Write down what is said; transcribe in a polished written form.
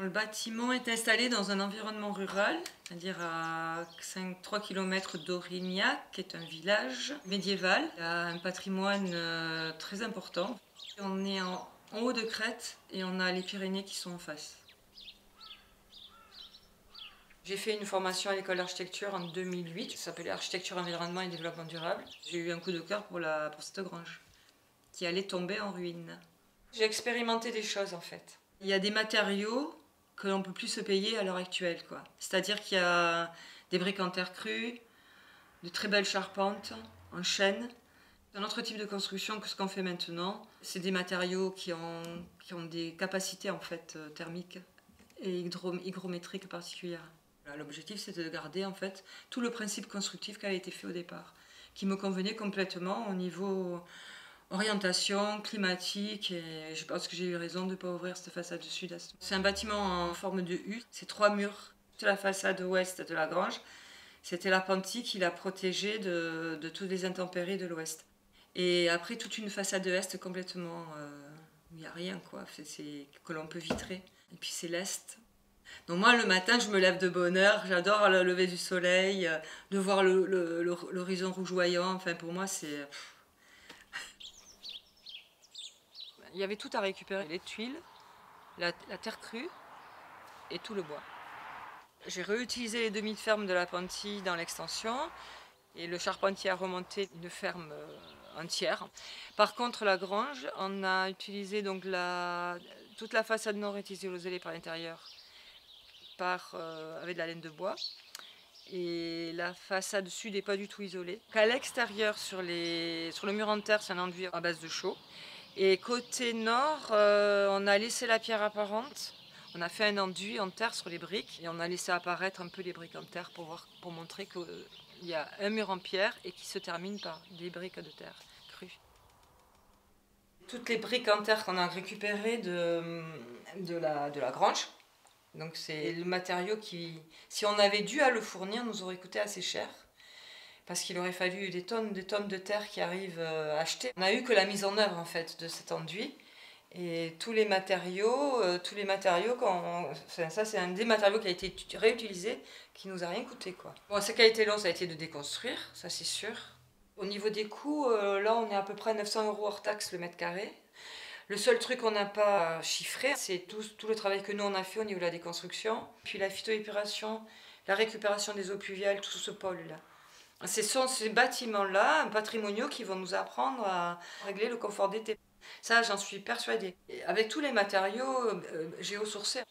Le bâtiment est installé dans un environnement rural, c'est-à-dire à 3 km d'Aurignac, qui est un village médiéval. Il a un patrimoine très important. On est en haut de crête et on a les Pyrénées qui sont en face. J'ai fait une formation à l'école d'architecture en 2008, ça s'appelait Architecture, Environnement et Développement Durable. J'ai eu un coup de cœur pour cette grange, qui allait tomber en ruine. J'ai expérimenté des choses en fait. Il y a des matériaux que l'on ne peut plus se payer à l'heure actuelle, quoi. C'est-à-dire qu'il y a des briques en terre crue, de très belles charpentes en chêne. C'est un autre type de construction que ce qu'on fait maintenant. C'est des matériaux qui ont des capacités en fait thermiques et hygrométriques particulières. L'objectif, c'est de garder en fait tout le principe constructif qui a été fait au départ, qui me convenait complètement au niveau orientation, climatique, et je pense que j'ai eu raison de ne pas ouvrir cette façade sud-est. C'est un bâtiment en forme de U, c'est 3 murs. Toute la façade ouest de la grange, c'était l'appentis qui l'a protégée de toutes les intempéries de l'ouest. Et après, toute une façade est complètement où il n'y a rien, quoi. C'est que l'on peut vitrer. Et puis c'est l'est. Donc moi, le matin, je me lève de bonne heure. J'adore le lever du soleil, de voir l'horizon rougeoyant. Enfin, pour moi, c'est... Il y avait tout à récupérer. Les tuiles, la terre crue et tout le bois. J'ai réutilisé les demi-fermes de l'appentis dans l'extension. Et le charpentier a remonté une ferme entière. Par contre, la grange, on a utilisé donc toute la façade nord est isolée par l'intérieur avec de la laine de bois. Et la façade sud n'est pas du tout isolée. À l'extérieur, sur le mur en terre, c'est un enduit à base de chaux. Et côté nord, on a laissé la pierre apparente. On a fait un enduit en terre sur les briques et on a laissé apparaître un peu les briques en terre pour montrer qu'il y a un mur en pierre et qui se termine par des briques de terre crues. Toutes les briques en terre qu'on a récupérées de la grange, donc c'est le matériau qui, si on avait dû à le fournir, nous aurait coûté assez cher. Parce qu'il aurait fallu des tonnes de terre qui arrivent achetées. On n'a eu que la mise en œuvre en fait de cet enduit. Et tous les matériaux, enfin, ça c'est un des matériaux qui a été réutilisé, qui nous a rien coûté, quoi. Bon, ce qui a été long, ça a été de déconstruire, ça c'est sûr. Au niveau des coûts, là on est à peu près 900 € hors taxe le mètre carré. Le seul truc qu'on n'a pas chiffré, c'est tout le travail que nous on a fait au niveau de la déconstruction, puis la phytoépuration, la récupération des eaux pluviales, tout ce pôle-là. Ce sont ces bâtiments-là, patrimoniaux, qui vont nous apprendre à régler le confort d'été. Ça, j'en suis persuadée. Et avec tous les matériaux géosourcés.